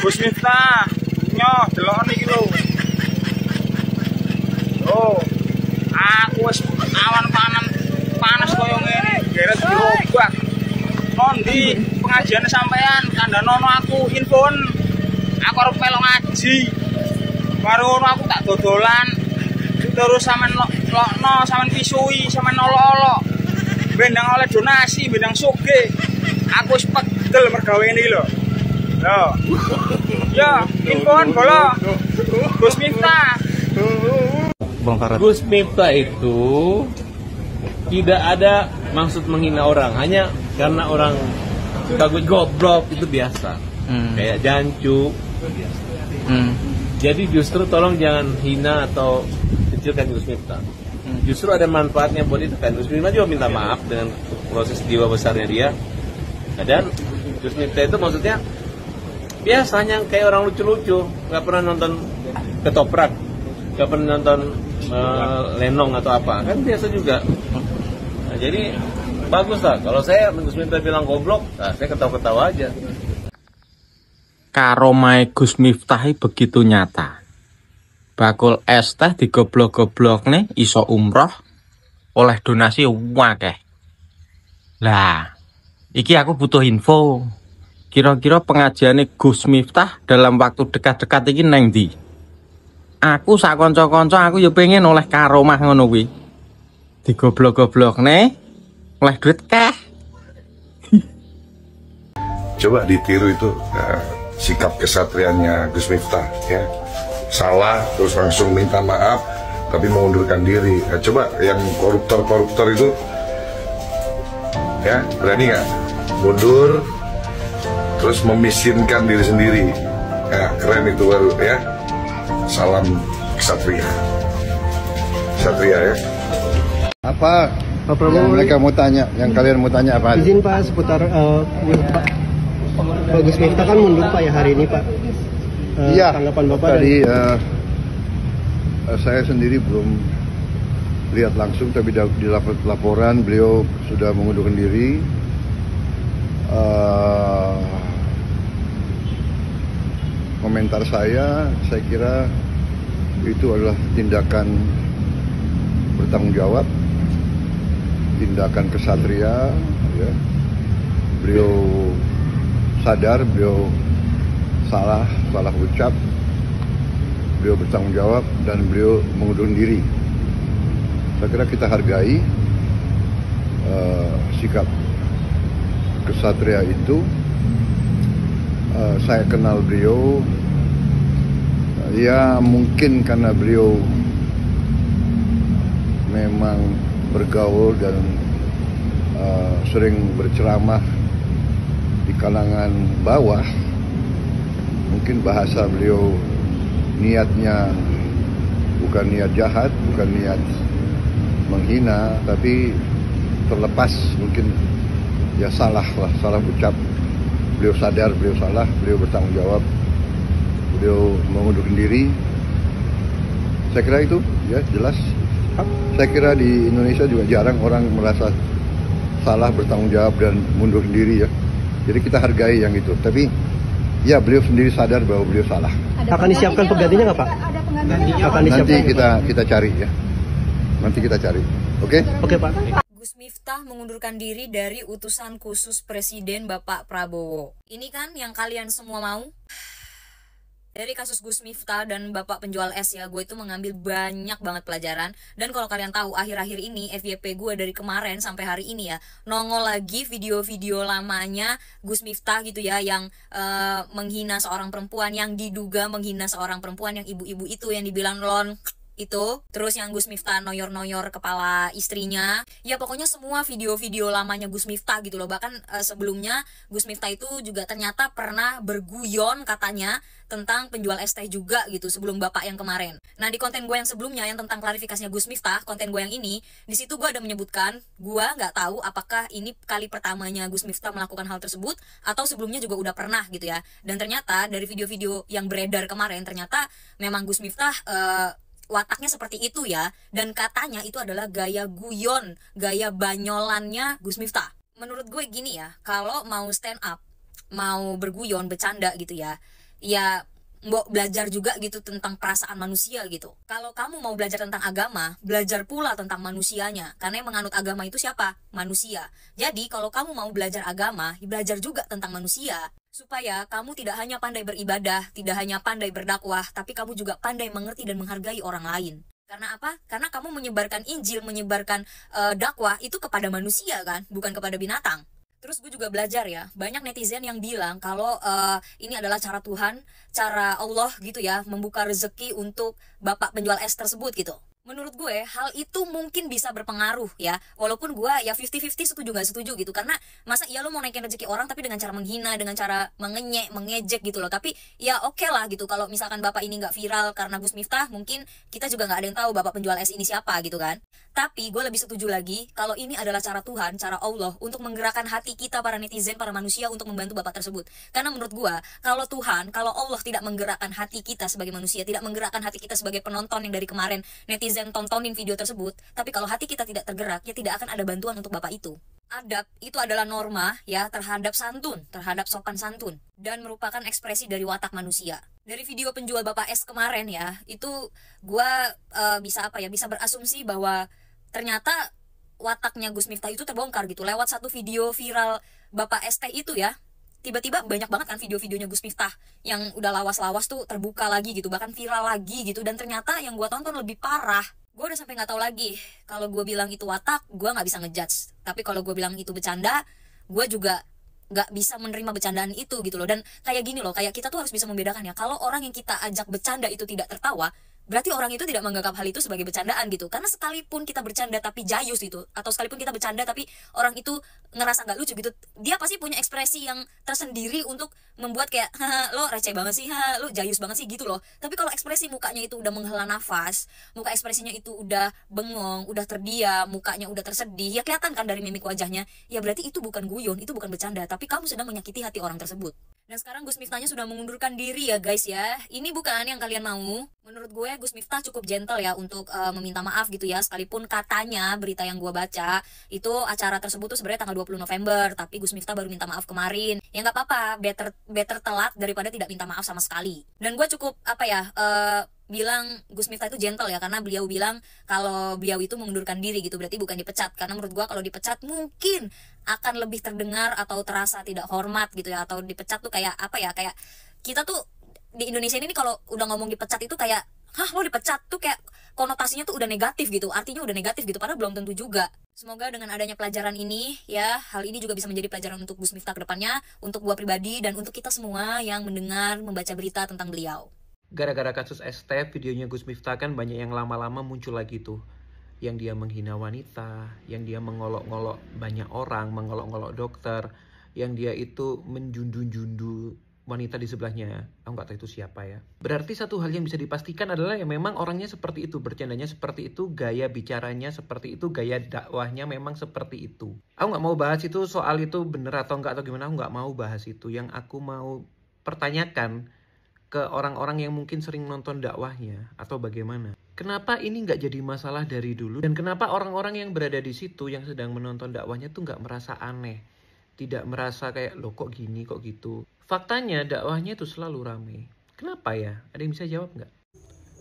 Gus Miftah, nyoh delok niki lho. Oh, aku wis awan panas koyo ngene, geret dirobak. Nondi pengajian sampean kandhanono aku infon. Aku arep melu ngaji. Karo aku tak dodolan. Terus sampean lokno, sampean pisui, sampean olok-olok. Bendang oleh donasi, bendang sugih. Aku wis pegel mergawe ini lho. Yo. Ya, infon bola. Gus Miftah. Gus Miftah itu tidak ada maksud menghina orang, hanya karena orang suka goblok itu biasa. Kayak jancu. Jadi justru tolong jangan hina atau kecilkan Gus Miftah. Justru ada manfaatnya buat itu kan. Gus Miftah juga minta maaf dengan proses jiwa besarnya dia. Dan Gus Miftah itu maksudnya biasanya kayak orang lucu-lucu, nggak pernah nonton ketoprak, nggak pernah nonton lenong atau apa, kan biasa juga. Nah, jadi bagus lah. Kalau saya Gus Miftah bilang goblok, nah, saya ketawa-ketawa aja. Karomai Gus Miftah begitu nyata. Bakul es teh digoblok-goblok nih iso umroh oleh donasi wakeh. Lah, iki aku butuh info. Kira-kira pengajiane Gus Miftah dalam waktu dekat-dekat iki neng ndi? Aku sak kanca-kanca aku ya pengen oleh karomah ngono kuwi. Digoblok-goblokne oleh duit keh. Coba ditiru itu sikap kesatriannya Gus Miftah ya. Salah terus langsung minta maaf tapi mengundurkan diri. Coba yang koruptor itu ya, berani nggak mundur terus memiskinkan diri sendiri ya, keren itu baru ya. Salam kesatria ya. Apa Pak Prabowo yang mereka mau tanya, yang kalian mau tanya apa? Izin Pak seputar Pak Gus Miftah kan mundur Pak ya hari ini Pak. Iya, tanggapan Bapak tadi saya sendiri belum lihat langsung, tapi di laporan beliau sudah mengundurkan diri. Komentar saya kira itu adalah tindakan bertanggung jawab, tindakan kesatria. Ya. Beliau sadar, beliau salah ucap, beliau bertanggung jawab dan beliau mengundurkan diri. Saya kira kita hargai sikap kesatria itu. Saya kenal beliau, ya mungkin karena beliau memang bergaul dan sering berceramah di kalangan bawah. Mungkin bahasa beliau niatnya bukan niat jahat, bukan niat menghina, tapi terlepas mungkin ya salah ucap. Beliau sadar, beliau salah, beliau bertanggung jawab, beliau mengundurkan diri. Saya kira itu ya jelas. Saya kira di Indonesia juga jarang orang merasa salah, bertanggung jawab dan mundurkan diri ya. Jadi kita hargai yang itu. Tapi ya beliau sendiri sadar bahwa beliau salah. Akan disiapkan penggantinya nggak Pak? Nanti kita cari ya. Nanti kita cari. Oke? Oke Pak. Gus Miftah mengundurkan diri dari utusan khusus Presiden Bapak Prabowo. Ini kan yang kalian semua mau? Dari kasus Gus Miftah dan Bapak penjual es ya, gue itu mengambil banyak banget pelajaran. Dan kalau kalian tahu, akhir-akhir ini FYP gue dari kemarin sampai hari ini ya, nongol lagi video-video lamanya Gus Miftah gitu ya, yang menghina seorang perempuan, yang diduga menghina seorang perempuan, yang ibu-ibu itu yang dibilang lon itu, terus yang Gus Miftah noyor-noyor kepala istrinya. Ya pokoknya semua video-video lamanya Gus Miftah gitu loh. Bahkan sebelumnya Gus Miftah itu juga ternyata pernah berguyon katanya tentang penjual es teh juga gitu sebelum bapak yang kemarin. Nah di konten gue yang sebelumnya yang tentang klarifikasinya Gus Miftah, konten gue yang ini, di situ gue ada menyebutkan gue nggak tahu apakah ini kali pertamanya Gus Miftah melakukan hal tersebut atau sebelumnya juga udah pernah gitu ya. Dan ternyata dari video-video yang beredar kemarin, ternyata memang Gus Miftah wataknya seperti itu ya, dan katanya itu adalah gaya guyon, gaya banyolannya Gus Miftah. Menurut gue gini ya, kalau mau stand up, mau berguyon, bercanda gitu ya, ya mbok belajar juga gitu tentang perasaan manusia gitu. Kalau kamu mau belajar tentang agama, belajar pula tentang manusianya. Karena yang menganut agama itu siapa? Manusia. Jadi kalau kamu mau belajar agama, belajar juga tentang manusia. Supaya kamu tidak hanya pandai beribadah, tidak hanya pandai berdakwah, tapi kamu juga pandai mengerti dan menghargai orang lain. Karena apa? Karena kamu menyebarkan Injil, menyebarkan dakwah itu kepada manusia kan, bukan kepada binatang. Terus gue juga belajar ya, banyak netizen yang bilang kalau ini adalah cara Tuhan, cara Allah gitu ya, membuka rezeki untuk bapak penjual es tersebut gitu. Menurut gue, hal itu mungkin bisa berpengaruh ya. Walaupun gue ya 50-50 setuju gak setuju gitu. Karena masa iya lo mau naikin rezeki orang tapi dengan cara menghina, dengan cara mengenyek, mengejek gitu loh. Tapi ya oke lah gitu. Kalau misalkan bapak ini gak viral karena Gus Miftah, mungkin kita juga gak ada yang tahu bapak penjual es ini siapa gitu kan. Tapi gue lebih setuju lagi kalau ini adalah cara Tuhan, cara Allah untuk menggerakkan hati kita para netizen, para manusia untuk membantu bapak tersebut. Karena menurut gue, kalau Tuhan, kalau Allah tidak menggerakkan hati kita sebagai manusia, tidak menggerakkan hati kita sebagai penonton yang dari kemarin netizen tontonin video tersebut, tapi kalau hati kita tidak tergerak, ya tidak akan ada bantuan untuk bapak itu. Adab itu adalah norma ya terhadap santun, terhadap sopan santun, dan merupakan ekspresi dari watak manusia. Dari video penjual bapak es kemarin ya, itu gua bisa berasumsi bahwa ternyata wataknya Gus Miftah itu terbongkar gitu lewat satu video viral bapak es teh itu ya. Tiba-tiba banyak banget kan video-videonya Gus Miftah yang udah lawas-lawas tuh terbuka lagi gitu, bahkan viral lagi gitu, dan ternyata yang gua tonton lebih parah. Gue udah sampai nggak tahu lagi kalau gue bilang itu watak, gue nggak bisa ngejudge. Tapi kalau gue bilang itu bercanda, gue juga nggak bisa menerima bercandaan itu gitu loh. Dan kayak gini loh, kayak kita tuh harus bisa membedakan ya. Kalau orang yang kita ajak bercanda itu tidak tertawa, berarti orang itu tidak menganggap hal itu sebagai bercandaan gitu. Karena sekalipun kita bercanda tapi jayus gitu, atau sekalipun kita bercanda tapi orang itu ngerasa nggak lucu gitu, dia pasti punya ekspresi yang tersendiri untuk membuat kayak, haha lo receh banget sih, haha lo jayus banget sih gitu loh. Tapi kalau ekspresi mukanya itu udah menghela nafas, muka ekspresinya itu udah bengong, udah terdiam, mukanya udah tersedih, ya kelihatan kan dari mimik wajahnya, ya berarti itu bukan guyon, itu bukan bercanda, tapi kamu sedang menyakiti hati orang tersebut. Dan sekarang Gus Miftahnya sudah mengundurkan diri ya guys ya. Ini bukan yang kalian mau. Menurut gue Gus Miftah cukup gentle ya untuk meminta maaf gitu ya. Sekalipun katanya berita yang gue baca itu acara tersebut tuh sebenarnya tanggal 20 November, tapi Gus Miftah baru minta maaf kemarin. Ya nggak apa-apa, better telat daripada tidak minta maaf sama sekali. Dan gue cukup bilang Gus Miftah itu gentle ya, karena beliau bilang kalau beliau itu mengundurkan diri gitu, berarti bukan dipecat. Karena menurut gue kalau dipecat mungkin akan lebih terdengar atau terasa tidak hormat gitu ya, atau dipecat tuh kayak kayak kita tuh di Indonesia ini kalau udah ngomong dipecat itu kayak, hah lo dipecat tuh kayak konotasinya tuh udah negatif gitu, artinya udah negatif gitu, padahal belum tentu juga. Semoga dengan adanya pelajaran ini ya, hal ini juga bisa menjadi pelajaran untuk Gus Miftah ke depannya, untuk gua pribadi dan untuk kita semua yang mendengar, membaca berita tentang beliau. Gara-gara kasus ST, videonya Gus Miftah kan banyak yang lama-lama muncul lagi tuh. Yang dia menghina wanita, yang dia mengolok-ngolok banyak orang, mengolok-ngolok dokter, yang dia itu menjundu-jundu wanita di sebelahnya. Aku nggak tahu itu siapa ya. Berarti satu hal yang bisa dipastikan adalah ya memang orangnya seperti itu, bercandanya seperti itu, gaya bicaranya seperti itu, gaya dakwahnya memang seperti itu. Aku nggak mau bahas itu soal itu bener atau enggak atau gimana, aku nggak mau bahas itu. Yang aku mau pertanyakan ke orang-orang yang mungkin sering nonton dakwahnya atau bagaimana. Kenapa ini nggak jadi masalah dari dulu? Dan kenapa orang-orang yang berada di situ yang sedang menonton dakwahnya tuh nggak merasa aneh? Tidak merasa kayak, loh kok gini, kok gitu. Faktanya dakwahnya itu selalu rame. Kenapa ya? Ada yang bisa jawab nggak?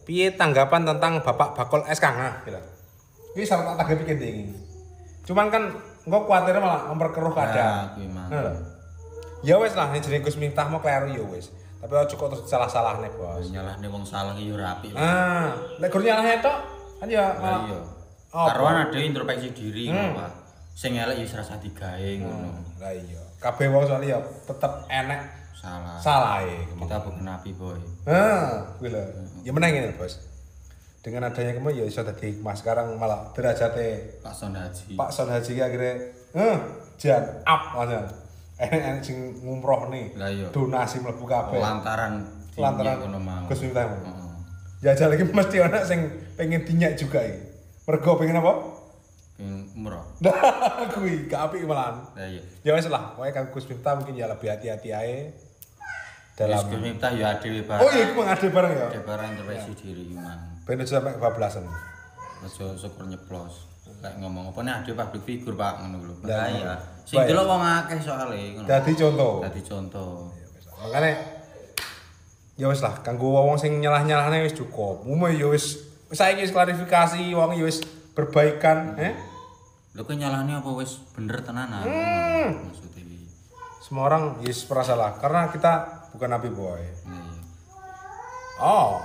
Piye tanggapan tentang Bapak Bakul es Kang? Ini sama tak tanggapi ini. Cuman kan engko kuatir malah memperkeruh keadaan. Ya wes lah, jenenge Gus Miftah mau kleru ya wes. Tapi cukup terus salah-salah nih bos. Nyalahne wong salah yo rapi. Lek gur nyalahne tok kan ya malah. Iya. Karuan ada introspeksi diri ngono, Pak. Sing elek yo serasa digawe ngono. Lah iya. Kabeh wong soalé ya tetep enek salah. Salahe. Kita bukan nabi, boy. Kuwi lho. Ya meneng ngene, Bos. Dengan adanya kamu ya iso dadi hikmah sekarang malah derajate Pak Son Haji. Pak Son Haji akhirnya jan up aja. Enak sing ngumroh nih, iya. Donasi mlebu kabeh. Lantaran Gus Miftah. Jajal lagi mesti ana sing pengen dinyak juga iki. Mergo pengen apa? Pengen umroh. Kuwi gak apik malahan. Lah iya. Ya wis lah, pokoke kang Gus Miftah mungkin ya lebih hati-hati ae. Dalam Gus Miftah ya adewe bareng. Oh iya, iku ade bareng ya. Ade bareng introspeksi diri man. Ben aja sampe bablasan. Aja syukur nyeplos. Kayak ngomong apa nih ada public figure Pak ngono lho. Lah iya. Sing delok wong akeh soalé ngono. Dadi contoh. Dadi contoh. Makane Ya wis lah, kanggo wong sing nyalah-nyalahne wis cukup. Umume ya wis saiki wis klarifikasi, wong ya wis berbaikan, Lho kok nyalahne apa wis bener tenanan? Maksudnya iki. Semua orang yes pernah salah karena kita bukan Nabi Boy. Iya. Oh,